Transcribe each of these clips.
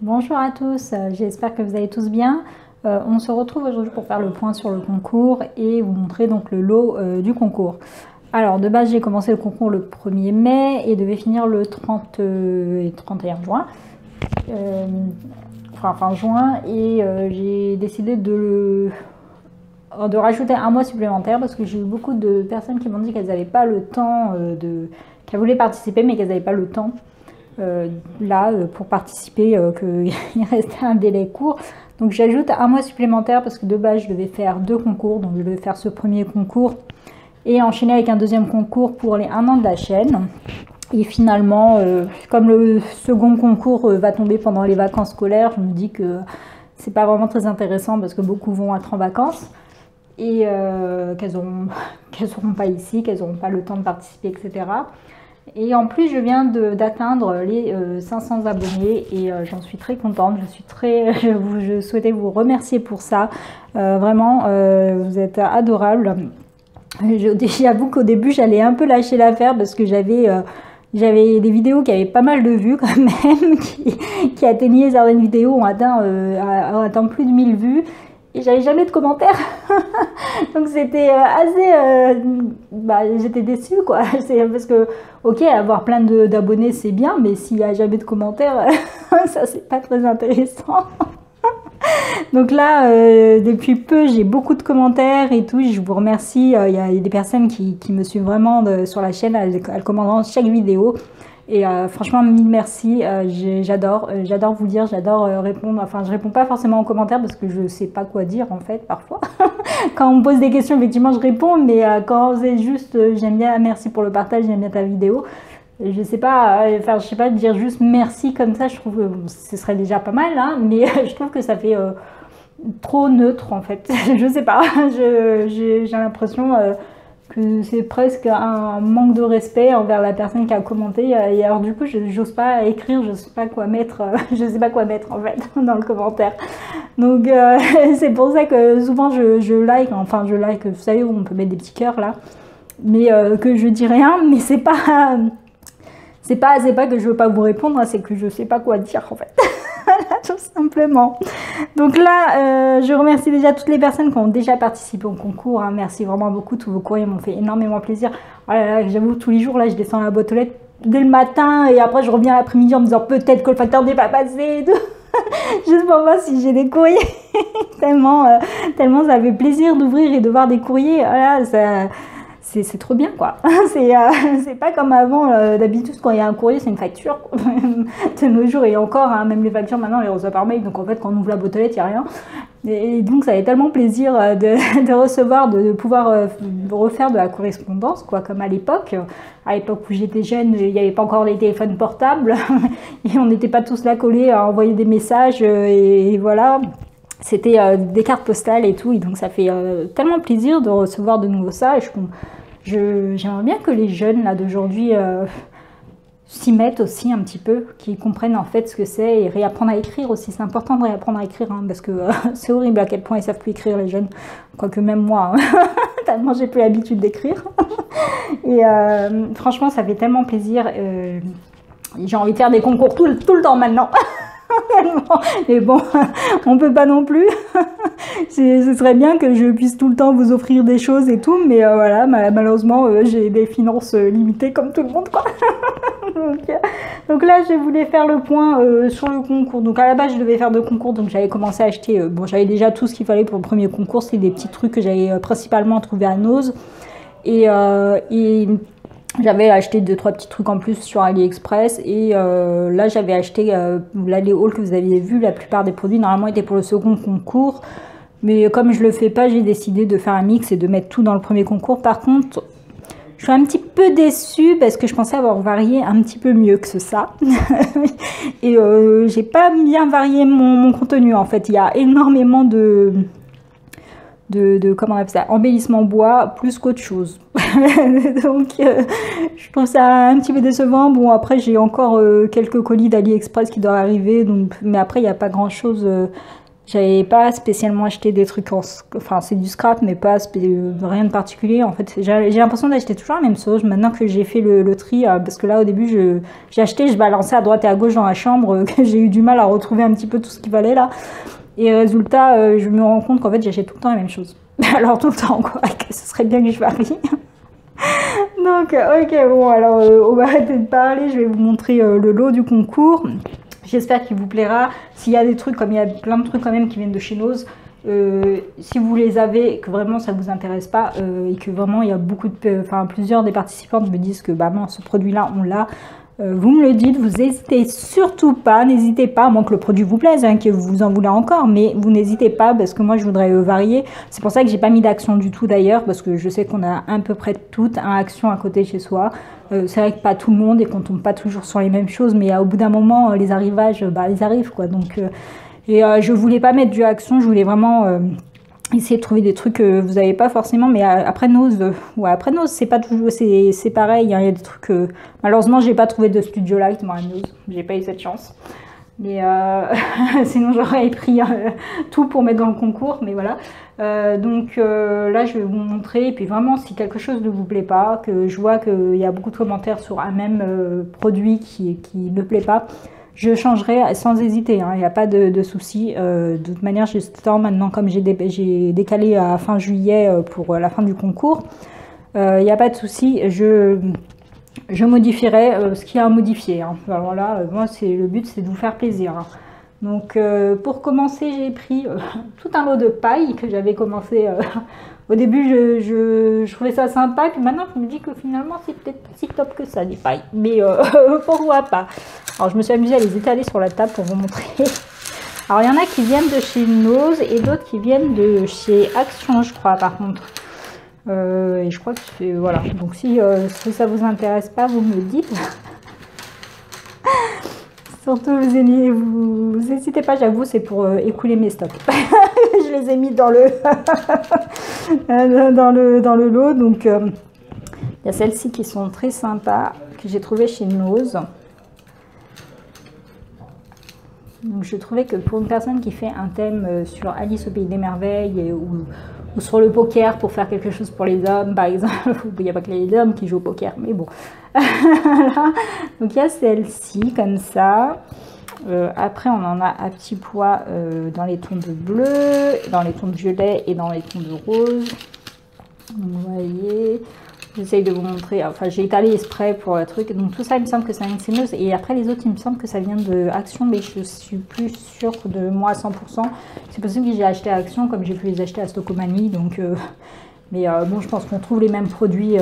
Bonjour à tous, j'espère que vous allez tous bien. On se retrouve aujourd'hui pour faire le point sur le concours et vous montrer donc le lot du concours. Alors de base j'ai commencé le concours le 1er mai et devait finir le 30 et 31 juin. Fin juin et j'ai décidé de rajouter un mois supplémentaire parce que j'ai eu beaucoup de personnes qui m'ont dit qu'elles n'avaient pas le temps, qu'elles voulaient participer mais qu'elles n'avaient pas le temps. Pour participer, qu'il restait un délai court, donc j'ajoute un mois supplémentaire parce que de base je devais faire 2 concours, donc je devais faire ce premier concours et enchaîner avec un deuxième concours pour les 1 an de la chaîne. Et finalement, comme le second concours va tomber pendant les vacances scolaires, je me dis que c'est pas vraiment très intéressant parce que beaucoup vont être en vacances et qu'elles seront pas ici, qu'elles n'auront pas le temps de participer, etc. Et en plus, je viens d'atteindre les 500 abonnés et j'en suis très contente. Je souhaitais vous remercier pour ça. Vraiment, vous êtes adorables. J'avoue qu'au début, j'allais un peu lâcher l'affaire parce que j'avais des vidéos qui avaient pas mal de vues quand même, qui atteignaient, certaines vidéos ont atteint plus de 1000 vues. Et j'avais jamais de commentaires. Donc c'était j'étais déçue quoi. C'est parce que ok, avoir plein d'abonnés c'est bien, mais s'il n'y a jamais de commentaires, ça c'est pas très intéressant. Donc là, depuis peu, j'ai beaucoup de commentaires et tout. Je vous remercie. Il y a des personnes qui me suivent vraiment sur la chaîne. Elles commentent chaque vidéo. Et franchement, mille merci, j'adore vous lire, j'adore répondre. Enfin, je réponds pas forcément aux commentaires parce que je sais pas quoi dire en fait parfois. Quand on me pose des questions, effectivement, je réponds, mais quand c'est juste, j'aime bien, merci pour le partage, j'aime bien ta vidéo. Je sais pas, dire juste merci comme ça, je trouve que ce serait déjà pas mal, hein, mais je trouve que ça fait trop neutre en fait. Je sais pas, j'ai l'impression que c'est presque un manque de respect envers la personne qui a commenté et alors du coup j'ose pas écrire, je sais pas quoi mettre je sais pas quoi mettre en fait dans le commentaire, donc c'est pour ça que souvent je like, vous savez où on peut mettre des petits cœurs là, mais que je dis rien, mais c'est pas que je veux pas vous répondre, hein, c'est que je sais pas quoi dire en fait. Tout simplement. Donc là, je remercie déjà toutes les personnes qui ont déjà participé au concours, hein. Merci vraiment beaucoup, tous vos courriers m'ont fait énormément plaisir. Oh là là, j'avoue, tous les jours, là, je descends à la boîte aux lettres dès le matin et après je reviens l'après-midi en me disant peut-être que le facteur n'est pas passé et tout. Juste pour voir si j'ai des courriers. tellement ça fait plaisir d'ouvrir et de voir des courriers. Voilà, ça... C'est trop bien quoi. C'est pas comme avant, d'habitude quand il y a un courrier c'est une facture. De nos jours et encore, hein, même les factures maintenant on les reçoit par mail, donc en fait quand on ouvre la boîte aux lettres il n'y a rien. Et donc ça fait tellement plaisir de recevoir, de pouvoir refaire de la correspondance quoi, comme à l'époque où j'étais jeune, il n'y avait pas encore les téléphones portables et on n'était pas tous là collés à envoyer des messages et voilà. C'était des cartes postales et tout, et donc ça fait tellement plaisir de recevoir de nouveau ça. Et j'aimerais bien que les jeunes là d'aujourd'hui s'y mettent aussi un petit peu, qu'ils comprennent en fait ce que c'est et réapprendre à écrire aussi. C'est important de réapprendre à écrire, hein, parce que c'est horrible à quel point ils savent plus écrire les jeunes, quoique même moi, hein, tellement j'ai plus l'habitude d'écrire. Et franchement, ça fait tellement plaisir. J'ai envie de faire des concours tout le temps maintenant. Mais bon, on peut pas non plus. Ce serait bien que je puisse tout le temps vous offrir des choses et tout, mais voilà, malheureusement, j'ai des finances limitées comme tout le monde, quoi. donc là, je voulais faire le point sur le concours. Donc à la base, je devais faire 2 concours, donc j'avais commencé à acheter. J'avais déjà tout ce qu'il fallait pour le premier concours, c'est des petits trucs que j'avais principalement trouvé à Nose. Et j'avais acheté 2-3 petits trucs en plus sur AliExpress et là j'avais acheté les hauls que vous aviez vu, la plupart des produits normalement étaient pour le second concours, mais comme je le fais pas, j'ai décidé de faire un mix et de mettre tout dans le premier concours. Par contre, je suis un petit peu déçue parce que je pensais avoir varié un petit peu mieux que ça. Et j'ai pas bien varié mon contenu en fait. Il y a énormément de comment on appelle ça, embellissement bois plus qu'autre chose. Donc je trouve ça un petit peu décevant. Bon, après j'ai encore quelques colis d'AliExpress qui doivent arriver, donc mais après il n'y a pas grand chose. J'avais pas spécialement acheté des trucs enfin c'est du scrap mais pas rien de particulier. En fait, j'ai l'impression d'acheter toujours la même chose maintenant que j'ai fait le tri, parce que là au début j'ai acheté, je balançais à droite et à gauche dans la chambre, que j'ai eu du mal à retrouver un petit peu tout ce qu'il fallait là. Et résultat, je me rends compte qu'en fait j'achète tout le temps la même chose. Alors tout le temps quoi, que ce serait bien que je varie. Donc ok, bon alors on va arrêter de parler, je vais vous montrer le lot du concours. J'espère qu'il vous plaira. S'il y a des trucs, comme il y a plein de trucs quand même qui viennent de chez Nose, si vous les avez et que vraiment ça vous intéresse pas, et que vraiment il y a plusieurs des participantes me disent que bah non, ce produit-là on l'a, vous me le dites, vous n'hésitez surtout pas, n'hésitez pas, à moins que le produit vous plaise, que vous en voulez encore, mais vous n'hésitez pas parce que moi je voudrais varier. C'est pour ça que j'ai pas mis d'action du tout d'ailleurs, parce que je sais qu'on a à peu près toutes un action à côté de chez soi. C'est vrai que pas tout le monde et qu'on tombe pas toujours sur les mêmes choses, mais au bout d'un moment les arrivages, ils arrivent quoi. Donc je voulais pas mettre du action, je voulais vraiment essayer de trouver des trucs que vous n'avez pas forcément, mais après Nose, après Nose c'est pas toujours, c'est pareil, il y a des trucs malheureusement j'ai pas trouvé de Studio Light moi à Nose, j'ai pas eu cette chance, mais sinon j'aurais pris tout pour mettre dans le concours, mais voilà. Donc là je vais vous montrer, et puis vraiment si quelque chose ne vous plaît pas, que je vois qu'il y a beaucoup de commentaires sur un même produit qui ne plaît pas, je changerai sans hésiter, il n'y a pas de souci. De toute manière, j'ai ce temps maintenant, comme j'ai décalé à fin juillet pour la fin du concours, il n'y a pas de souci, je modifierai ce qu'il y a à modifier. Alors là, moi, le but, c'est de vous faire plaisir. Donc, pour commencer, j'ai pris tout un lot de paille que j'avais commencé. Au début, je trouvais ça sympa, puis maintenant, je me dis que finalement, c'est peut-être pas si top que ça, des pailles. Mais pourquoi pas? Alors, je me suis amusée à les étaler sur la table pour vous montrer. Alors, il y en a qui viennent de chez Nose et d'autres qui viennent de chez Action, je crois, par contre. Et je crois que c'est... Voilà. Donc, si ça vous intéresse pas, vous me le dites. Surtout, vous n'hésitez pas, j'avoue, c'est pour écouler mes stocks. Je les ai mis dans le dans le lot. Donc, il y a celles-ci qui sont très sympas, que j'ai trouvées chez Nose. Donc, je trouvais que pour une personne qui fait un thème sur Alice au Pays des Merveilles ou sur le poker pour faire quelque chose pour les hommes, par exemple, il n'y a pas que les hommes qui jouent au poker, mais bon. Voilà. Donc il y a celle-ci comme ça. Après on en a à petit pois dans les tons de bleu, dans les tons de violet et dans les tons de rose. Vous voyez, j'essaye de vous montrer, enfin j'ai étalé exprès pour le truc. Donc tout ça il me semble que ça vient de Nose, et après les autres il me semble que ça vient de Action, mais je suis plus sûre de moi à 100%. C'est possible que j'ai acheté à Action comme j'ai pu les acheter à Stockomanie, donc mais bon, je pense qu'on trouve les mêmes produits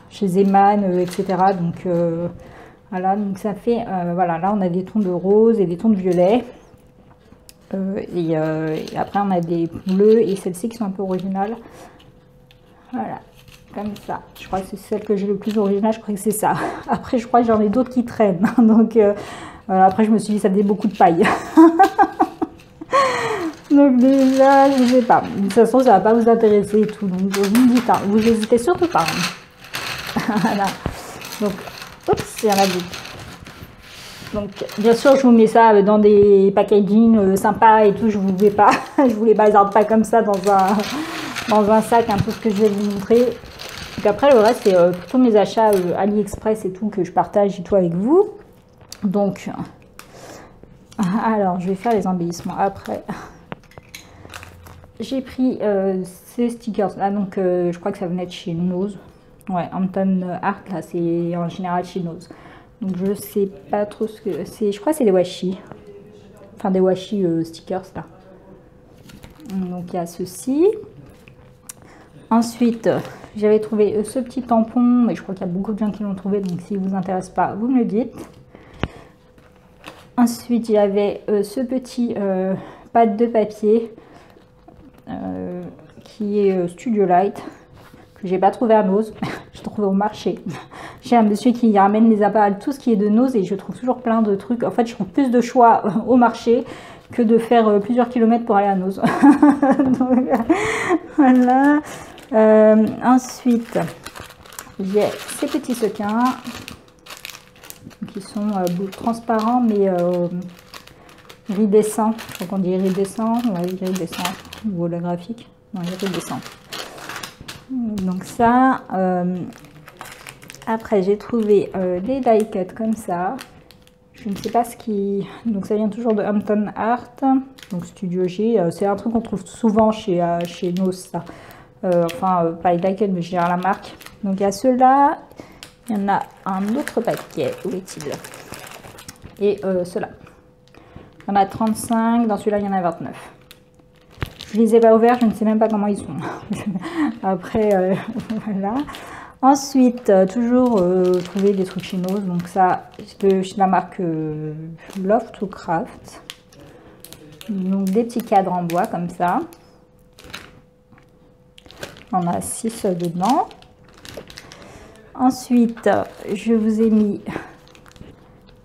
chez Zeman, etc. Donc voilà, donc ça fait, voilà, là on a des tons de rose et des tons de violet. Et après on a des bleus et celles-ci qui sont un peu originales. Voilà, comme ça. Je crois que c'est celle que j'ai le plus originale, je crois que c'est ça. Après je crois que j'en ai d'autres qui traînent. Donc voilà, après je me suis dit ça faisait beaucoup de paille. Donc déjà, je sais pas. De toute façon, ça va pas vous intéresser et tout. Donc vous me dites, vous n'hésitez surtout pas. Voilà. Donc, oups, il y en a deux. Donc, bien sûr, je vous mets ça dans des packaging sympas et tout. Je vous vais pas, je vous les bazarde pas comme ça dans un sac, un peu ce que je vais vous montrer. Donc après, le reste, c'est plutôt mes achats AliExpress et tout que je partage et tout avec vous. Donc, alors, je vais faire les embellissements après. J'ai pris ces stickers là, donc je crois que ça venait de chez Nose. Ouais, Hampton Art, là, c'est en général chez Nose. Donc je sais pas trop ce que c'est. Je crois que c'est des washi. Enfin, des washi stickers là. Donc il y a ceci. Ensuite, j'avais trouvé ce petit tampon, mais je crois qu'il y a beaucoup de gens qui l'ont trouvé, donc si vous intéresse pas, vous me le dites. Ensuite, j'avais ce petit pad de papier qui est Studio Light, que j'ai pas trouvé à Nose, j'ai trouvé au marché. J'ai un monsieur qui ramène les appareils, tout ce qui est de Nose, et je trouve toujours plein de trucs. En fait, je trouve plus de choix au marché que de faire plusieurs kilomètres pour aller à Nose. Donc, voilà. Ensuite, j'ai ces petits sequins. qui sont transparents, mais iridescent. Je crois qu'on dit iridescent. Ouais, iridescent. Ou holographique. Non, iridescent. Donc ça. Après, j'ai trouvé des die cuts comme ça. Je ne sais pas ce qui... Donc ça vient toujours de Hampton Art. Donc Studio G. C'est un truc qu'on trouve souvent chez Nos, ça. Enfin, pas les die cuts, mais je dirais la marque. Donc il y a ceux-là. Il y en a un autre paquet. Où est-il? Et ceux-là. Il y en a 35. Dans celui-là, il y en a 29. Je ne les ai pas ouverts. Je ne sais même pas comment ils sont. Après, voilà. Ensuite, toujours trouver des trucs chez Nos. Donc ça, c'est chez la marque Love to Craft. Donc des petits cadres en bois comme ça. On a 6 dedans. Ensuite, je vous ai mis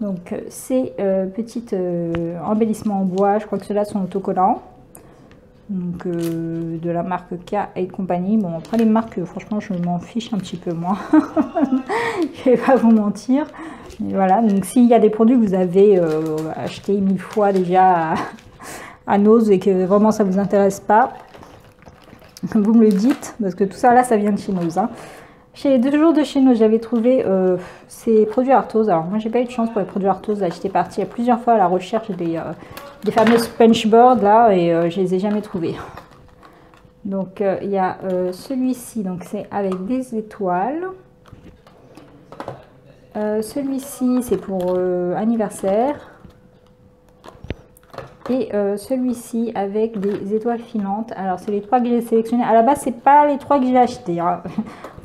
donc ces petits embellissements en bois. Je crois que ceux-là sont autocollants. Donc de la marque K et compagnie. Bon, après les marques, franchement, je m'en fiche un petit peu, moi. Je vais pas vous mentir. Et voilà, donc s'il y a des produits que vous avez achetés 1000 fois déjà à Nos et que vraiment ça vous intéresse pas, vous me le dites, parce que tout ça là, ça vient de chez Nos. Hein. Chez deux jours de chez Nos, j'avais trouvé ces produits Arthos. Alors moi, j'ai pas eu de chance pour les produits Arthos. J'étais partie plusieurs fois à la recherche des fameuses punchboards là et je les ai jamais trouvés. Donc il y a celui-ci, donc c'est avec des étoiles. Celui-ci, c'est pour anniversaire. Et celui-ci avec des étoiles filantes. Alors c'est les 3 que j'ai sélectionnés. À la base, c'est pas les 3 que j'ai achetés. Hein.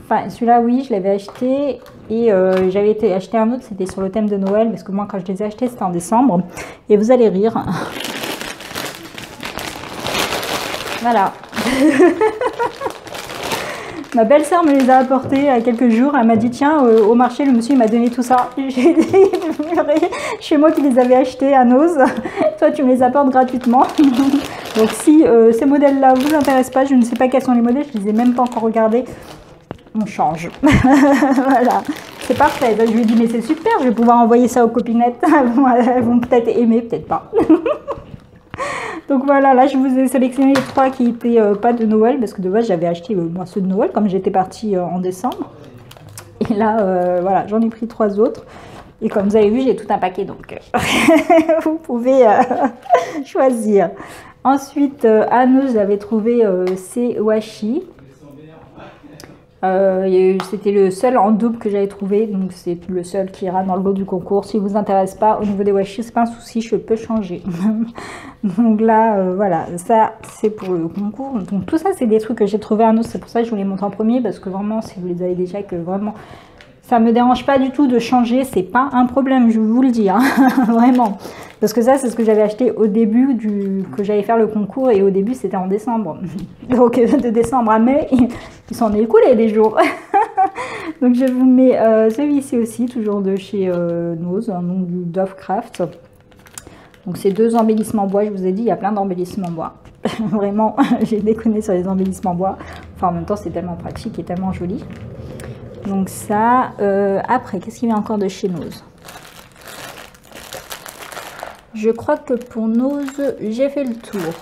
Enfin, celui-là, oui, je l'avais acheté. Et j'avais été acheter un autre, c'était sur le thème de Noël. Parce que moi, quand je les ai achetés, c'était en décembre. Et vous allez rire. Voilà. Ma belle-sœur me les a apportés il y a quelques jours. Elle m'a dit, tiens, au marché, le monsieur m'a donné tout ça. J'ai dit, chez moi qui les avais achetés à Nos. Toi, tu me les apportes gratuitement. Donc, si ces modèles-là vous intéressent pas, je ne sais pas quels sont les modèles, je ne les ai même pas encore regardés. On change. Voilà. C'est parfait. Donc, je lui ai dit, mais c'est super, je vais pouvoir envoyer ça aux copinettes. Elles vont peut-être aimer, peut-être pas. Donc voilà, là je vous ai sélectionné les 3 qui étaient pas de Noël, parce que de base j'avais acheté moi ceux de Noël, comme j'étais partie en décembre. Et là, voilà, j'en ai pris 3 autres. Et comme vous avez vu, j'ai tout un paquet, donc vous pouvez choisir. Ensuite, à Nos, j'avais trouvé ces washi. C'était le seul en double que j'avais trouvé, donc c'est le seul qui ira dans le lot du concours. Si vous intéresse pas au niveau des washi, c'est pas un souci, je peux changer. Donc là, voilà, ça c'est pour le concours. Donc tout ça, c'est des trucs que j'ai trouvé à Nos, c'est pour ça que je vous les montre en premier, parce que vraiment, si vous les avez déjà, que vraiment ça me dérange pas du tout de changer, c'est pas un problème, je vous le dis, hein, vraiment. Parce que ça, c'est ce que j'avais acheté au début que j'allais faire le concours, et au début, c'était en décembre. Donc de décembre à mai, il s'en est écoulé des jours. Donc je vous mets celui-ci aussi, toujours de chez Nos, un nom du Dove Craft. Donc c'est 2 embellissements bois, je vous ai dit, il y a plein d'embellissements bois. Vraiment, j'ai déconné sur les embellissements bois. Enfin, en même temps, c'est tellement pratique et tellement joli. Donc ça, après, qu'est-ce qu'il y a encore de chez Nos? Je crois que pour Nos, j'ai fait le tour.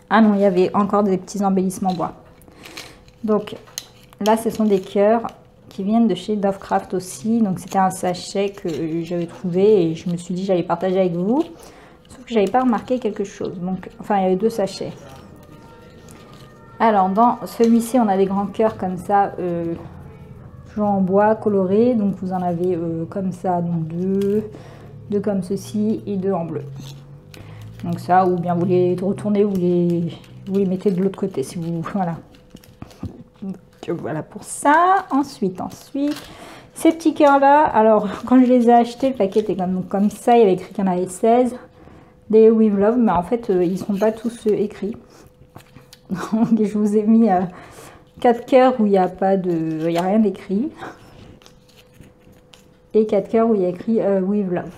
Ah non, il y avait encore des petits embellissements bois. Donc là, ce sont des cœurs qui viennent de chez Dove Craft aussi. Donc c'était un sachet que j'avais trouvé et je me suis dit j'allais partager avec vous. Sauf que j'avais pas remarqué quelque chose. Donc, enfin, il y avait 2 sachets. Alors, dans celui-ci, on a des grands cœurs comme ça, toujours en bois coloré. Donc vous en avez comme ça, donc 2 comme ceci et 2 en bleu. Donc ça, ou bien vous les retournez, vous les mettez de l'autre côté si vous, voilà. Donc voilà pour ça. Ensuite, ces petits cœurs là, alors quand je les ai achetés, le paquet était comme ça, il y avait écrit qu'il y en avait 16. Des With Love, mais en fait, ils ne sont pas tous écrits. Donc je vous ai mis 4 cœurs où il n'y a rien d'écrit. Et 4 cœurs où il y a écrit With Love.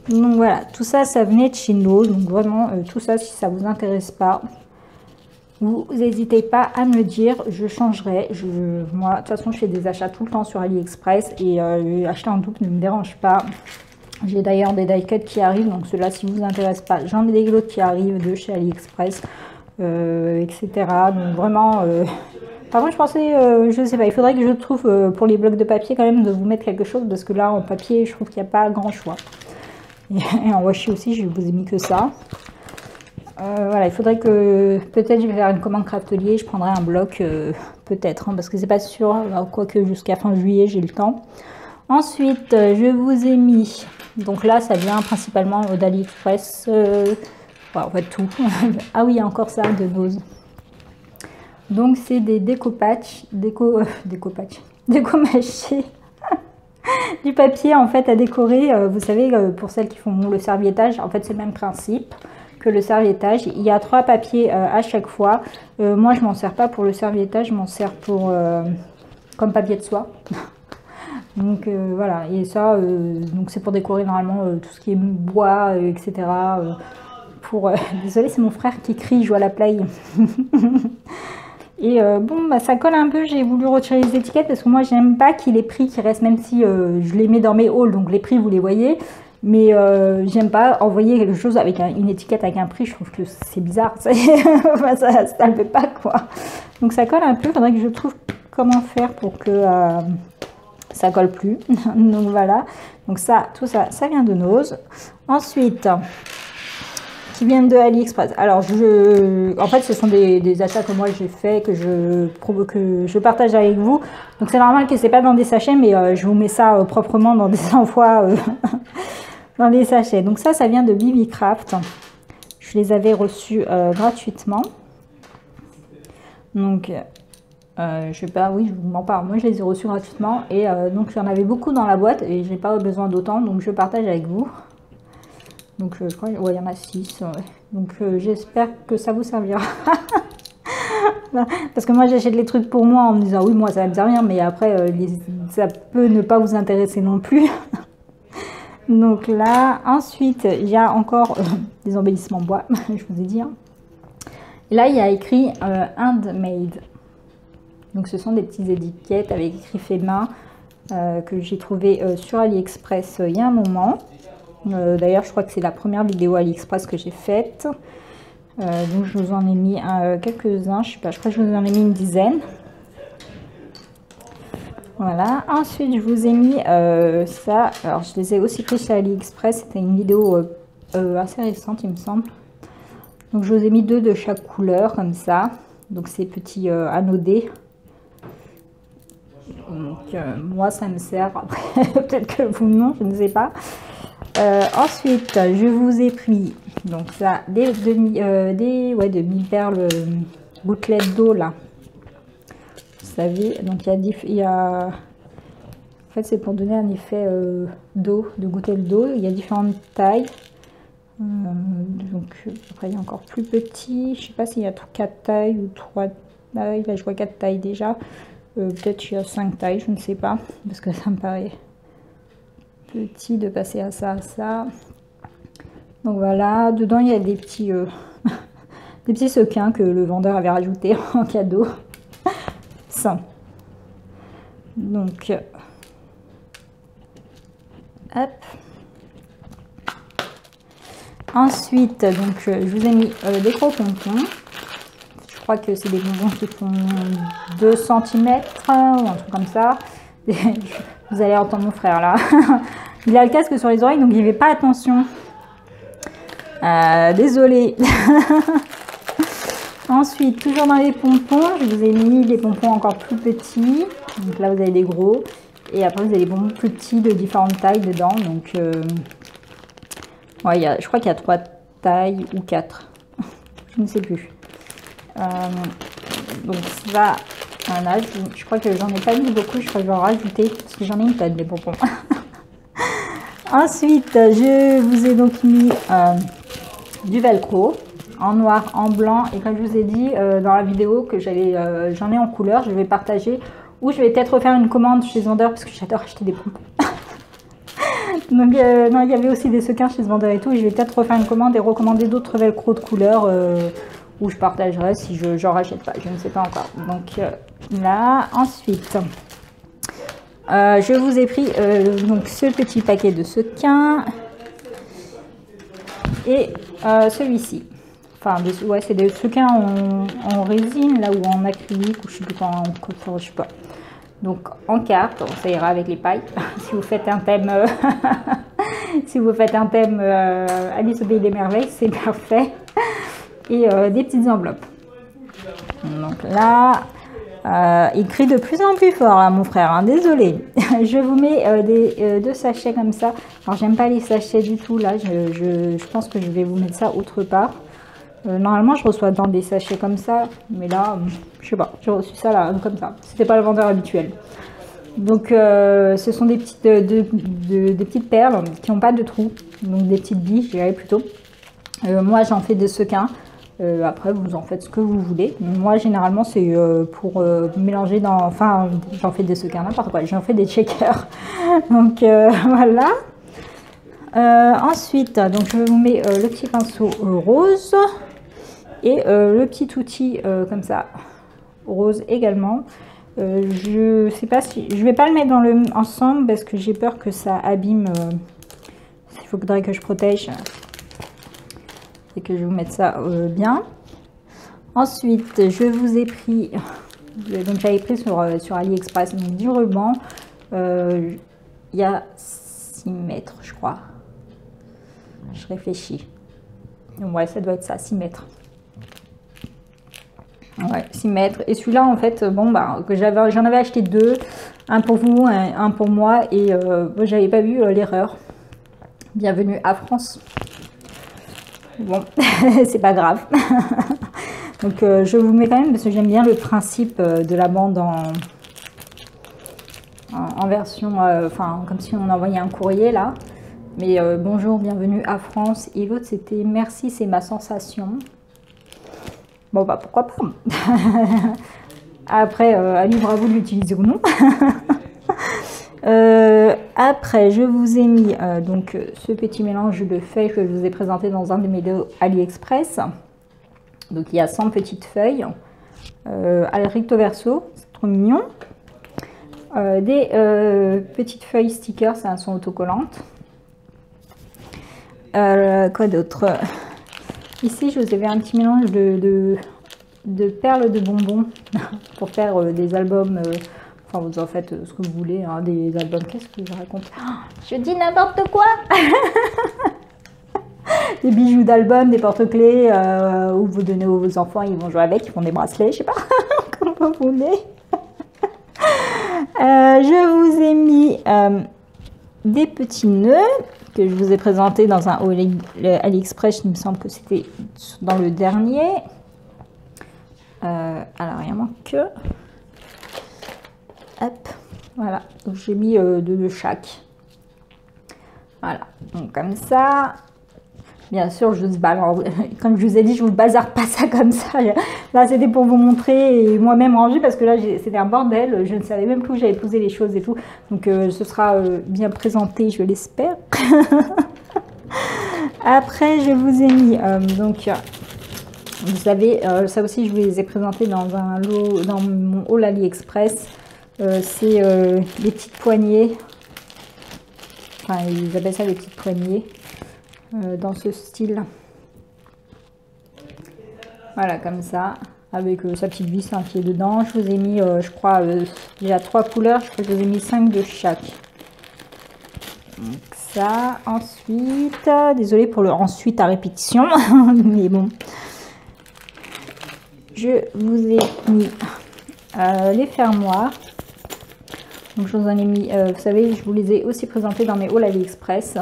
Donc voilà, tout ça, ça venait de chez Nos. Donc vraiment, tout ça, si ça vous intéresse pas, vous n'hésitez pas à me le dire, je changerai. Moi, de toute façon, je fais des achats tout le temps sur AliExpress et acheter en double ne me dérange pas. J'ai d'ailleurs des die cuts qui arrivent, donc ceux-là, si vous intéresse pas, j'en ai des autres qui arrivent de chez AliExpress, etc. Donc vraiment, par contre, je pensais, je sais pas, il faudrait que je trouve pour les blocs de papier quand même de vous mettre quelque chose, parce que là, en papier, je trouve qu'il n'y a pas grand choix. Et en washi aussi, je vous ai mis que ça. Voilà, il faudrait que, peut-être je vais faire une commande Craftelier, je prendrai un bloc, peut-être, hein, parce que c'est pas sûr, quoique jusqu'à fin juillet, j'ai le temps. Ensuite, je vous ai mis, donc là, ça vient principalement d'AliExpress, en fait tout. Ah oui, il y a encore ça de Nose. Donc c'est des déco-patch, déco-mâché, du papier en fait à décorer. Vous savez, pour celles qui font le serviettage, en fait c'est le même principe que le serviettage. Il y a 3 papiers à chaque fois. Moi je m'en sers pas pour le serviettage, je m'en sers pour comme papier de soie. Donc voilà, et ça, donc c'est pour décorer normalement tout ce qui est bois, etc. Désolée, c'est mon frère qui crie, je joue à la play. Et bon, bah, ça colle un peu, j'ai voulu retirer les étiquettes parce que moi j'aime pas qu'il ait pris qui restent, même si je les mets dans mes hauls, donc les prix vous les voyez. Mais j'aime pas envoyer quelque chose avec une étiquette avec un prix, je trouve que c'est bizarre, enfin, ça ne le fait pas quoi. Donc ça colle un peu, il faudrait que je trouve comment faire pour que ça colle plus. Donc voilà, donc ça, tout ça, ça vient de Nose. Ensuite, qui viennent de AliExpress. Alors, en fait, ce sont des achats que moi j'ai fait, que je partage avec vous. Donc, c'est normal que c'est pas dans des sachets, mais je vous mets ça proprement dans des envois dans les sachets. Donc, ça vient de BB Craft. Je les avais reçus gratuitement. Donc, je sais pas, oui, je vous mens pas. Moi, je les ai reçus gratuitement et donc j'en avais beaucoup dans la boîte et j'ai pas besoin d'autant, donc je partage avec vous. Donc je crois, ouais, il y en a 6. Ouais. Donc j'espère que ça vous servira. Parce que moi j'achète les trucs pour moi en me disant oui, moi ça va me servir, mais après ça peut ne pas vous intéresser non plus. Donc là, ensuite il y a encore des embellissements bois, je vous ai dit. Hein. Et là il y a écrit handmade. Donc ce sont des petites étiquettes avec écrit fait main que j'ai trouvé sur AliExpress il y a un moment. D'ailleurs, je crois que c'est la première vidéo AliExpress que j'ai faite. Donc, je vous en ai mis quelques-uns. Je sais pas, je crois que je vous en ai mis une dizaine. Voilà. Ensuite, je vous ai mis ça. Alors, je les ai aussi pris chez AliExpress. C'était une vidéo assez récente, il me semble. Donc, je vous ai mis 2 de chaque couleur, comme ça. Donc, ces petits anodés. Donc, moi, ça me sert. Après, peut-être que vous, non, je ne sais pas. Ensuite, je vous ai pris donc ça des demi-perles gouttelettes d'eau là. Vous savez, donc il y a en fait c'est pour donner un effet d'eau, de gouttelettes d'eau. Il y a différentes tailles. Donc après il y a encore plus petit. Je sais pas s'il y a 4 tailles ou 3 tailles. Là je vois 4 tailles déjà. Peut-être qu'il y a 5 tailles, je ne sais pas parce que ça me paraît petit de passer à ça, donc voilà, dedans il y a des petits des petits sequins que le vendeur avait rajouté en cadeau. Ça, donc hop, ensuite donc je vous ai mis des gros pompons. Je crois que c'est des bonbons qui font 2 cm ou un truc comme ça. Vous allez entendre mon frère là. Il a le casque sur les oreilles, donc il ne fait pas attention. Désolée. Ensuite, toujours dans les pompons, je vous ai mis des pompons encore plus petits. Donc là, vous avez des gros. Et après, vous avez des pompons plus petits de différentes tailles dedans. Donc, ouais, je crois qu'il y a 3 tailles ou 4. Je ne sais plus. Donc ça, voilà, je crois que j'en ai pas mis beaucoup. Je crois que je vais en rajouter parce que j'en ai une tonne des pompons. Ensuite, je vous ai donc mis du velcro en noir, en blanc. Et comme je vous ai dit dans la vidéo que j'en ai en couleur, je vais partager. Ou je vais peut-être refaire une commande chez ce vendeur parce que j'adore acheter des pompons. Donc non, il y avait aussi des sequins chez ce vendeur et tout. Et je vais peut-être refaire une commande et recommander d'autres velcro de couleur où je partagerai si je n'en rachète pas. Je ne sais pas encore. Donc là, ensuite, Je vous ai pris donc ce petit paquet de sequins et celui-ci. Enfin, ouais, c'est des sequins en résine là ou en acrylique ou je sais plus quoi, en coton, je sais pas. Donc en carte, ça ira avec les pailles. Si vous faites un thème, si vous faites un thème Alice au pays des merveilles, c'est parfait. Et des petites enveloppes. Donc là, il crie de plus en plus fort, là, mon frère. Hein, désolé. Je vous mets deux sachets comme ça. Alors j'aime pas les sachets du tout. Là, je pense que je vais vous mettre ça autre part. Normalement, je reçois dans des sachets comme ça, mais là, je sais pas, j'ai reçu ça là, comme ça. C'était pas le vendeur habituel. Donc, ce sont des petites, des petites perles qui n'ont pas de trous, donc des petites billes, je dirais plutôt. Moi, j'en fais des sequins. Après, vous en faites ce que vous voulez. Moi, généralement, c'est pour mélanger dans... Enfin, j'en fais des sequins, n'importe quoi. J'en fais des shakers. Donc, voilà. Ensuite, donc, je vous mets le petit pinceau rose. Et le petit outil comme ça, rose également. Je sais pas si... Je vais pas le mettre dans le ensemble parce que j'ai peur que ça abîme. Il faudrait que je protège. Et que je vous mette ça bien. Ensuite, je vous ai pris... Donc j'avais pris sur AliExpress donc, du ruban. Il y a 6 mètres, je crois. Je réfléchis. Ouais, ça doit être ça, 6 mètres. Ouais, 6 mètres. Et celui-là, en fait, bon, bah, j'en avais acheté 2. Un pour vous, un pour moi. Et j'avais pas vu l'erreur. Bienvenue à France. Bon, c'est pas grave. Donc, je vous mets quand même parce que j'aime bien le principe de la bande en version, enfin, comme si on envoyait un courrier là. Mais bonjour, bienvenue à France. Et l'autre, c'était merci, c'est ma sensation. Bon, bah pourquoi pas. Après, libre à vous de l'utiliser ou non. Après, je vous ai mis donc ce petit mélange de feuilles que je vous ai présenté dans un de mes vidéos AliExpress. Donc, il y a 100 petites feuilles à la recto verso. C'est trop mignon. Des petites feuilles stickers, elles sont autocollantes. Quoi d'autre? Ici, je vous avais un petit mélange de perles de bonbons pour faire des albums. Enfin, vous en faites ce que vous voulez, hein, des albums. Qu'est-ce que je raconte? Je dis n'importe quoi. Des bijoux d'album, des porte-clés, où vous donnez aux enfants, ils vont jouer avec, ils font des bracelets, je sais pas, comme vous voulez. Je vous ai mis des petits nœuds que je vous ai présenté dans un haul AliExpress, il me semble que c'était dans le dernier. Alors il y en manque que. Hop, voilà, donc j'ai mis deux de chaque. Voilà, donc comme ça. Bien sûr, comme je vous ai dit, je vous bazarde pas ça comme ça. Là, c'était pour vous montrer et moi-même ranger parce que là, c'était un bordel. Je ne savais même plus où j'avais posé les choses et tout. Donc, ce sera bien présenté, je l'espère. Après, je vous ai mis, donc, vous savez, ça aussi, je vous les ai présentés dans un lot, dans mon haul AliExpress. C'est les petites poignées. Enfin, ils appellent ça les petites poignées. Dans ce style, voilà, comme ça, avec sa petite vis hein, qui est dedans. Je vous ai mis, je crois, déjà 3 couleurs, je crois que je vous ai mis 5 de chaque. Donc ça, ensuite, désolée pour le ensuite à répétition, mais bon. Je vous ai mis les fermoirs. Donc je vous en ai mis, vous savez, je vous les ai aussi présentés dans mes hauls AliExpress.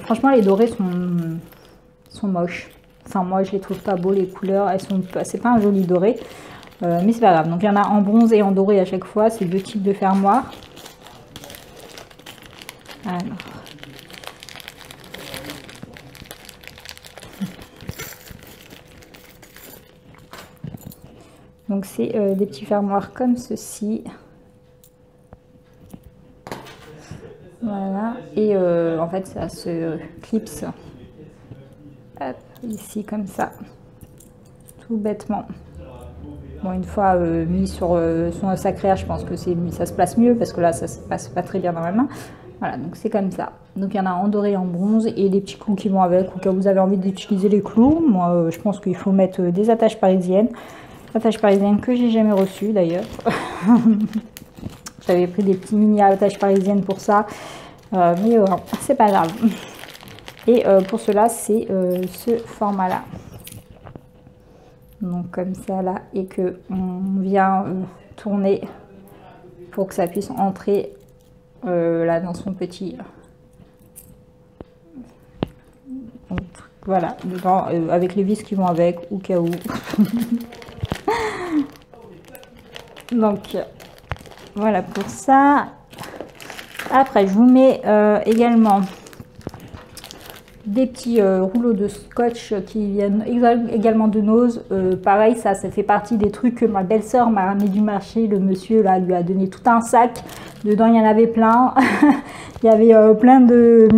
Franchement, les dorés sont moches. Enfin, moi, je les trouve pas beaux, les couleurs. C'est pas un joli doré. Mais c'est pas grave. Donc, il y en a en bronze et en doré à chaque fois. C'est 2 types de fermoirs. Alors. Donc, c'est des petits fermoirs comme ceci. Voilà, et en fait ça se clipse ici comme ça, tout bêtement. Bon, une fois mis sur son sacré, je pense que ça se place mieux parce que là, ça se passe pas très bien dans la main. Voilà, donc c'est comme ça. Donc il y en a en doré et en bronze et des petits clous qui vont avec, au cas où vous avez envie d'utiliser les clous. Moi, je pense qu'il faut mettre des attaches parisiennes. Attaches parisiennes que j'ai jamais reçues d'ailleurs. J'avais pris des petits mini attaches parisiennes pour ça. Mais c'est pas grave. Et pour cela, c'est ce format-là. Donc comme ça là, et que on vient tourner pour que ça puisse entrer là dans son petit... Donc, voilà, dedans, avec les vis qui vont avec, au cas où. Donc, voilà pour ça. Après, je vous mets également des petits rouleaux de scotch qui viennent également de Nose. Pareil, ça fait partie des trucs que ma belle-sœur m'a ramené du marché. Le monsieur là lui a donné tout un sac. Dedans, il y en avait plein. Il y avait plein de...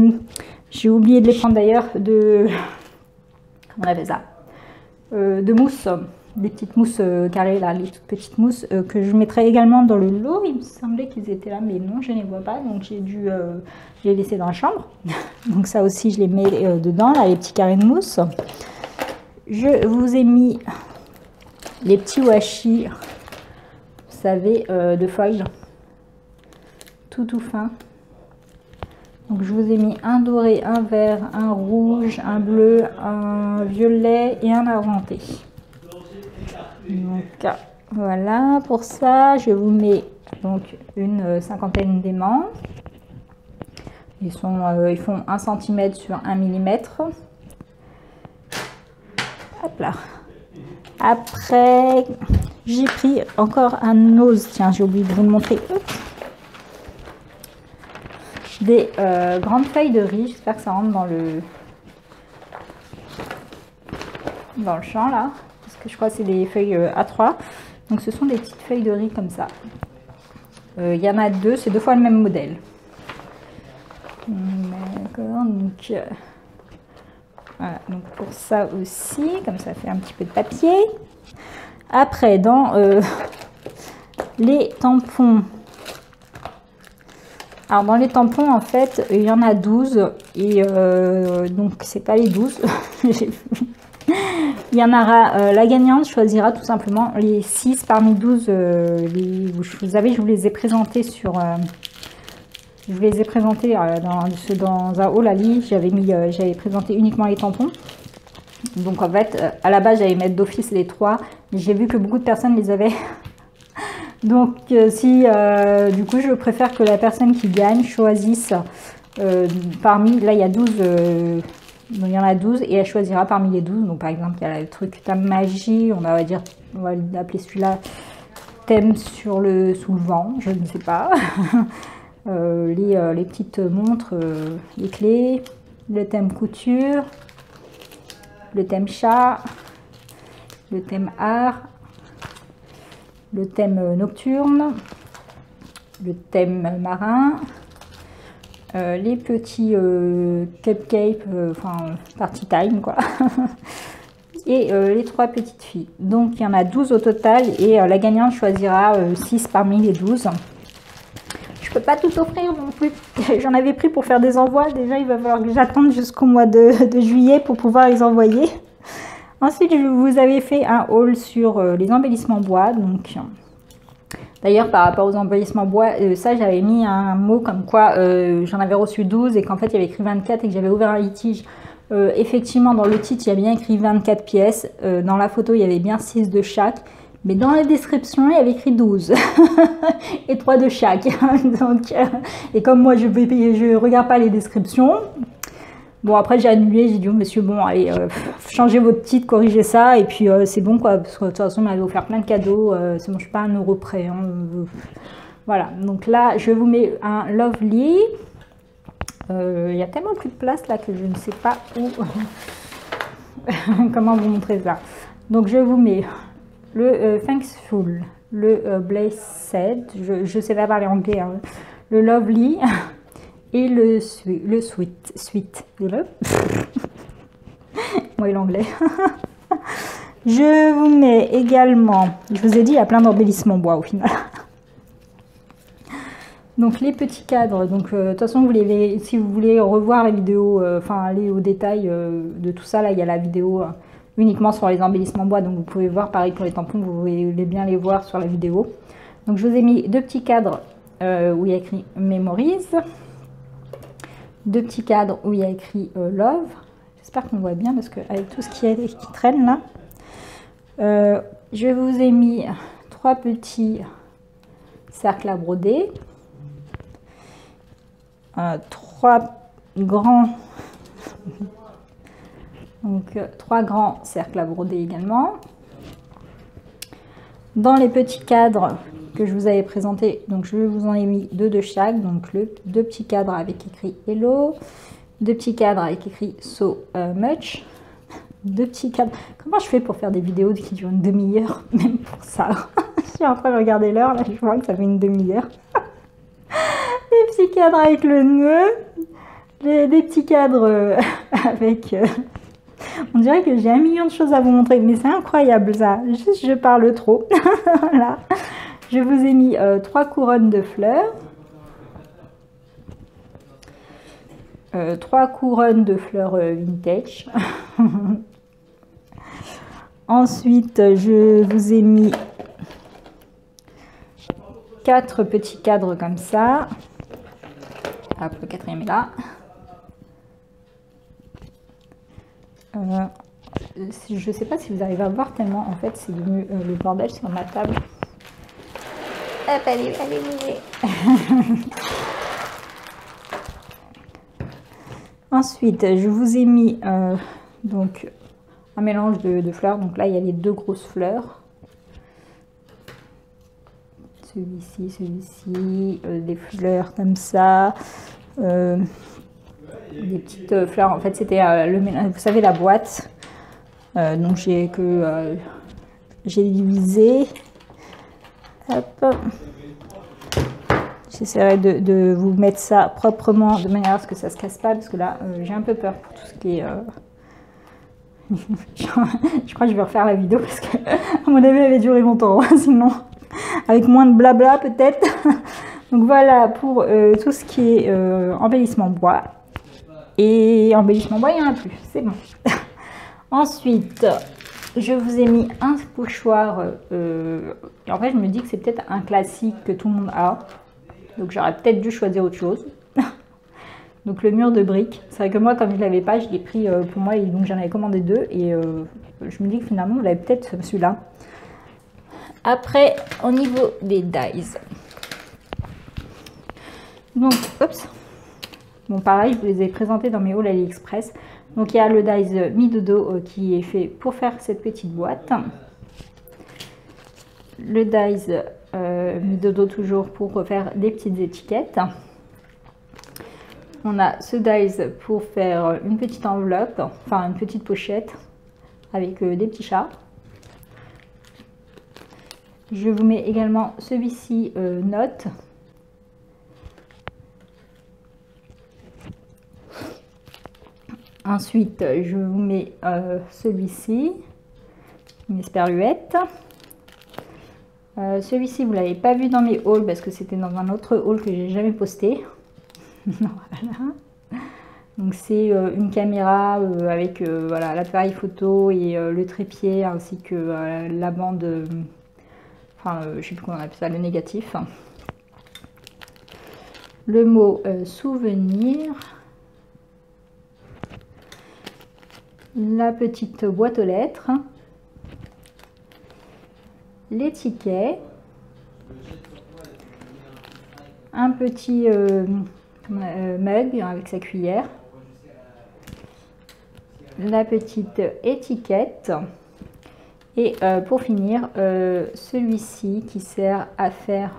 J'ai oublié de les prendre d'ailleurs. De... Comment on appelle ça, de mousse. Des petites mousses carrées là, les toutes petites mousses que je mettrai également dans le lot. Il me semblait qu'ils étaient là, mais non, je ne les vois pas. Donc j'ai dû les laisser dans la chambre. Donc ça aussi, je les mets dedans, là, les petits carrés de mousse. Je vous ai mis les petits washi, vous savez, de foil, tout fin. Donc je vous ai mis un doré, un vert, un rouge, un bleu, un violet et un argenté. Donc voilà pour ça. Je vous mets donc une cinquantaine d'aimants. Ils font 1 cm sur 1 mm. Hop là. Après, j'ai pris encore un Nose. Tiens, j'ai oublié de vous le montrer. Des grandes feuilles de riz. J'espère que ça rentre dans le champ là. Parce que je crois que c'est des feuilles A3. Donc ce sont des petites feuilles de riz comme ça. Il y en a deux. C'est 2 fois le même modèle. D'accord, donc voilà, donc pour ça aussi, comme ça fait un petit peu de papier. Après, dans les tampons, alors dans les tampons, en fait, il y en a 12, et donc c'est pas les 12. Il y en aura, la gagnante choisira tout simplement les 6 parmi 12, vous savez, je vous les ai présentés sur... Je vous les ai présentés dans un haul à lit. J'avais présenté uniquement les tampons. Donc en fait, à la base, j'allais mettre d'office les 3. Mais j'ai vu que beaucoup de personnes les avaient. Donc du coup, je préfère que la personne qui gagne choisisse parmi... Là, il y a 12... donc il y en a 12 et elle choisira parmi les 12. Donc par exemple, il y a le truc thème magie. On va l'appeler celui-là thème sous le vent. Je ne sais pas. Les petites montres, les clés, le thème couture, le thème chat, le thème art, le thème nocturne, le thème marin, les petits cupcakes, enfin party time quoi, et les 3 petites filles. Donc il y en a 12 au total et la gagnante choisira 6 parmi les 12. Je peux pas tout offrir non plus. J'en avais pris pour faire des envois. Déjà, il va falloir que j'attende jusqu'au mois de juillet pour pouvoir les envoyer. Ensuite, je vous avais fait un haul sur les embellissements bois. Donc, d'ailleurs, par rapport aux embellissements bois, ça, j'avais mis un mot comme quoi j'en avais reçu 12 et qu'en fait, il y avait écrit 24 et que j'avais ouvert un litige. Effectivement, dans le titre, il y a bien écrit 24 pièces. Dans la photo, il y avait bien 6 de chaque. Mais dans la description, il y avait écrit 12 et 3 de chaque. Donc, et comme moi, je regarde pas les descriptions. Bon, après, j'ai annulé. J'ai dit au monsieur, bon, allez, changez votre titre, corrigez ça. Et puis, c'est bon, quoi. Parce que de toute façon, on m'avait offert plein de cadeaux. C'est bon, je suis pas à 1 € près. Hein. Voilà. Donc là, je vous mets un Lovely. Il y a tellement plus de place là que je ne sais pas où. Comment vous montrer ça. Donc, je vous mets... le Thankful, le Blessed, je sais pas parler anglais, hein, le Lovely et le Sweet. Moi et l'anglais. Je vous mets également, je vous ai dit, il y a plein d'embellissements bois au final. Donc les petits cadres, donc de toute façon, si vous voulez revoir la vidéo, enfin aller au détail de tout ça, là il y a la vidéo uniquement sur les embellissements bois, donc vous pouvez voir, pareil pour les tampons, vous voulez bien les voir sur la vidéo. Donc je vous ai mis 2 petits cadres où il y a écrit Memories, 2 petits cadres où il y a écrit Love. J'espère qu'on voit bien parce qu'avec tout ce qui traîne là, je vous ai mis 3 petits cercles à broder, 3 grands, donc 3 grands cercles à broder également. Dans les petits cadres que je vous avais présentés, donc je vous en ai mis 2 de chaque, donc 2 petits cadres avec écrit Hello, 2 petits cadres avec écrit So Much, 2 petits cadres. Comment je fais pour faire des vidéos qui durent une demi-heure, même pour ça? Je suis en train de regarder l'heure, là je vois que ça fait une demi-heure. Les petits cadres avec le nœud, des petits cadres avec... on dirait que j'ai 1 million de choses à vous montrer, mais c'est incroyable ça, juste je parle trop. Voilà. Je vous ai mis 3 couronnes de fleurs. 3 couronnes de fleurs vintage. Ensuite, je vous ai mis 4 petits cadres comme ça. Hop, le 4e est là. Je ne sais pas si vous arrivez à voir tellement, en fait, c'est devenu le bordel sur ma table. Hop, allez, Ensuite, je vous ai mis donc un mélange de fleurs. Donc là, il y a les 2 grosses fleurs. Celui-ci, des fleurs comme ça. Des petites fleurs. En fait, c'était vous savez, la boîte. Donc j'ai divisé. Hop. J'essaierai de vous mettre ça proprement de manière à ce que ça se casse pas, parce que là j'ai un peu peur pour tout ce qui est je crois que je vais refaire la vidéo parce que à mon avis elle avait duré longtemps, sinon avec moins de blabla peut-être. Donc voilà pour tout ce qui est embellissement bois. Et embellissement bois, il n'y en a plus, c'est bon. Ensuite, je vous ai mis un pochoir. En fait, je me dis que c'est peut-être un classique que tout le monde a. Donc j'aurais peut-être dû choisir autre chose. Donc le mur de briques. C'est vrai que moi, comme je ne l'avais pas, je l'ai pris pour moi. Et donc j'en avais commandé 2. Et je me dis que finalement, vous l'avez peut-être celui-là. Après, au niveau des dies. Donc, oups. Bon, pareil, je vous les ai présentés dans mes hauls AliExpress. Donc il y a le dies mi-dodo qui est fait pour faire cette petite boîte. Le dies mi-dodo toujours pour faire des petites étiquettes. On a ce dies pour faire une petite enveloppe, enfin une petite pochette avec des petits chats. Je vous mets également celui-ci note. Ensuite, je vous mets celui-ci, une esperluette. Celui-ci, vous ne l'avez pas vu dans mes hauls parce que c'était dans un autre haul que j'ai jamais posté. Voilà. Donc c'est une caméra avec voilà, l'appareil photo et le trépied ainsi que la bande, enfin je ne sais plus comment on appelle ça, le négatif. Le mot souvenir. La petite boîte aux lettres, l'étiquette, un petit mug avec sa cuillère, la petite étiquette et pour finir celui-ci qui sert à faire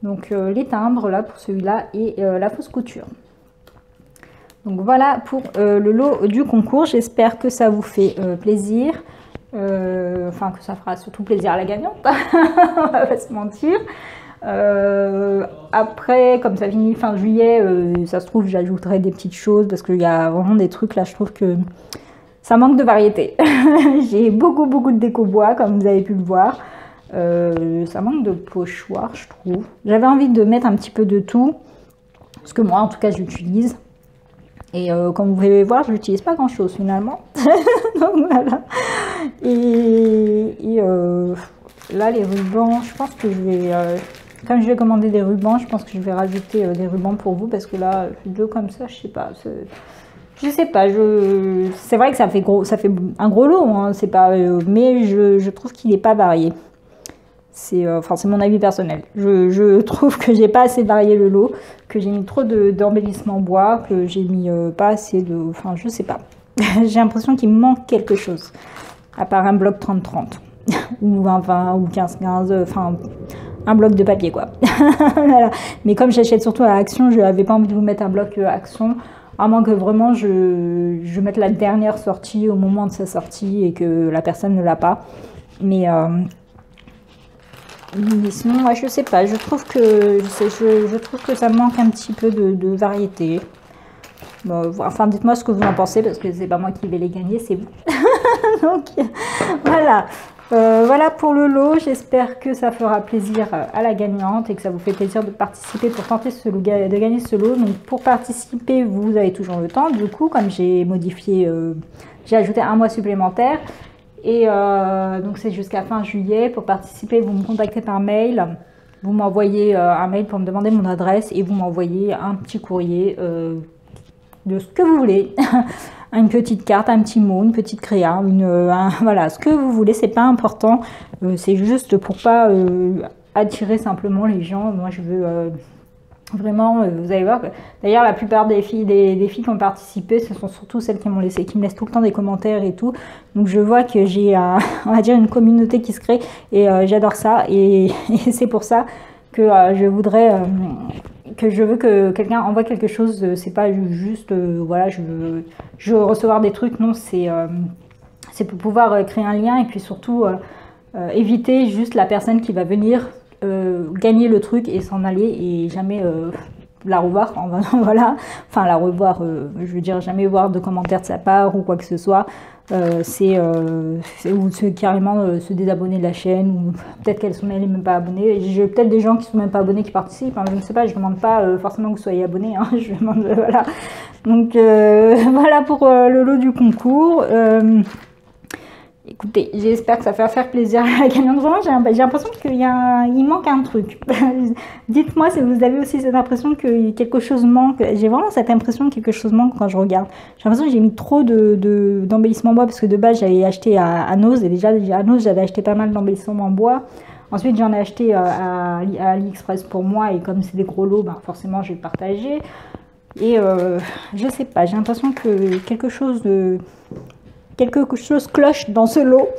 donc les timbres là pour celui-là et la fausse couture. Donc voilà pour le lot du concours. J'espère que ça vous fait plaisir. Enfin que ça fera surtout plaisir à la gagnante. On va pas se mentir. Après, comme ça finit fin juillet, ça se trouve j'ajouterai des petites choses parce qu'il y a vraiment des trucs là. Je trouve que ça manque de variété. J'ai beaucoup de déco bois, comme vous avez pu le voir. Ça manque de pochoir, je trouve. J'avais envie de mettre un petit peu de tout, parce que moi, en tout cas, j'utilise. Et comme vous pouvez voir, je n'utilise pas grand-chose finalement. Donc voilà. Et là, les rubans, je pense que je vais... comme je vais commander des rubans, je pense que je vais rajouter des rubans pour vous, parce que là, deux comme ça, je sais pas. Je sais pas, c'est vrai que ça fait un gros lot, hein, c'est pas, mais je trouve qu'il n'est pas varié. C'est mon avis personnel. Je trouve que j'ai pas assez varié le lot, que j'ai mis trop d'embellissement bois, que j'ai mis pas assez de... Enfin, je sais pas. J'ai l'impression qu'il me manque quelque chose. À part un bloc 30-30. Ou 20-20 ou 15-15. Enfin, un bloc de papier, quoi. Voilà. Mais comme j'achète surtout à Action, je n'avais pas envie de vous mettre un bloc Action. À moins que vraiment je mette la dernière sortie au moment de sa sortie et que la personne ne l'a pas. Mais sinon, ouais, je sais pas, je trouve que ça manque un petit peu de variété. Bon, enfin, dites-moi ce que vous en pensez, parce que c'est pas moi qui vais les gagner, c'est vous. Donc voilà. Voilà pour le lot. J'espère que ça fera plaisir à la gagnante et que ça vous fait plaisir de participer pour tenter de gagner ce lot. Donc pour participer, vous avez toujours le temps. Du coup, comme j'ai modifié, j'ai ajouté un mois supplémentaire. Et donc c'est jusqu'à fin juillet. Pour participer, vous me contactez par mail. Vous m'envoyez un mail pour me demander mon adresse et vous m'envoyez un petit courrier de ce que vous voulez. Une petite carte, un petit mot, une petite créa, voilà, ce que vous voulez, c'est pas important. C'est juste pour pas attirer simplement les gens. Moi, je veux vraiment, vous allez voir. D'ailleurs, la plupart des filles qui ont participé, ce sont surtout celles qui me laissent tout le temps des commentaires et tout. Donc, je vois que j'ai, on va dire, une communauté qui se crée et j'adore ça. Et c'est pour ça que je veux que quelqu'un envoie quelque chose. C'est pas juste, voilà, je veux recevoir des trucs. Non, c'est pour pouvoir créer un lien et puis surtout éviter juste la personne qui va venir gagner le truc et s'en aller et jamais la revoir. Voilà, enfin la revoir, je veux dire jamais voir de commentaires de sa part ou quoi que ce soit. Ou carrément se désabonner de la chaîne, ou peut-être qu'elles sont même pas abonnées. J'ai peut-être des gens qui sont même pas abonnés qui participent, hein, je ne sais pas, je demande pas forcément que vous soyez abonnés, hein, je demande, voilà. Donc voilà pour le lot du concours. Écoutez, j'espère que ça va faire plaisir à la gagnante. Vraiment, j'ai l'impression qu'il manque un truc. Dites-moi si vous avez aussi cette impression que quelque chose manque. J'ai vraiment cette impression que quelque chose manque quand je regarde. J'ai l'impression que j'ai mis trop d'embellissement bois parce que de base, j'avais acheté à Nose. Et déjà à Nose, j'avais acheté pas mal d'embellissement en bois. Ensuite, j'en ai acheté à AliExpress pour moi. Et comme c'est des gros lots, ben, forcément, je vais le partager. Et je sais pas, j'ai l'impression que quelque chose cloche dans ce lot.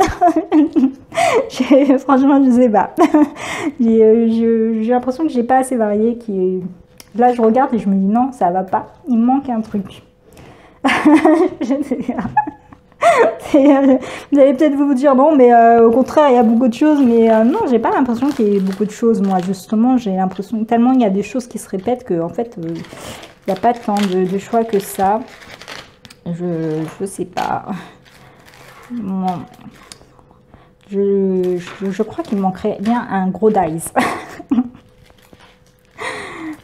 Franchement, je sais pas. J'ai l'impression que j'ai pas assez varié. Là, je regarde et je me dis non, ça va pas. Il me manque un truc. Je ne sais pas. Vous allez peut-être vous dire non, mais au contraire, il y a beaucoup de choses. Mais non, j'ai pas l'impression qu'il y ait beaucoup de choses. Moi, justement, j'ai l'impression que tellement il y a des choses qui se répètent que en fait, il n'y a pas tant de choix que ça. Je sais pas. Bon. Je crois qu'il manquerait bien un gros dice.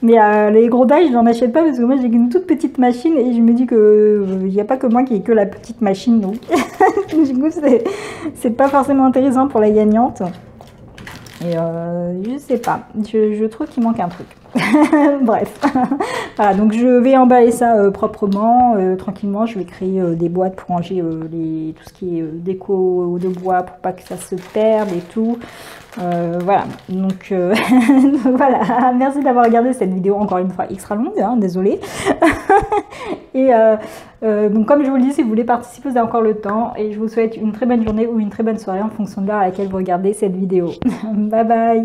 Mais les gros dice, je n'en achète pas parce que moi j'ai une toute petite machine et je me dis que il n'y a pas que moi qui ai que la petite machine. Donc du coup, c'est pas forcément intéressant pour la gagnante. Et je sais pas, je trouve qu'il manque un truc. Bref, voilà, donc je vais emballer ça proprement, tranquillement. Je vais créer des boîtes pour ranger tout ce qui est déco de bois pour pas que ça se perde et tout. Voilà, donc voilà, merci d'avoir regardé cette vidéo encore une fois extra longue, hein, désolée. Et donc comme je vous le dis, si vous voulez participer, vous avez encore le temps. Et je vous souhaite une très bonne journée ou une très bonne soirée en fonction de l'heure à laquelle vous regardez cette vidéo. Bye bye.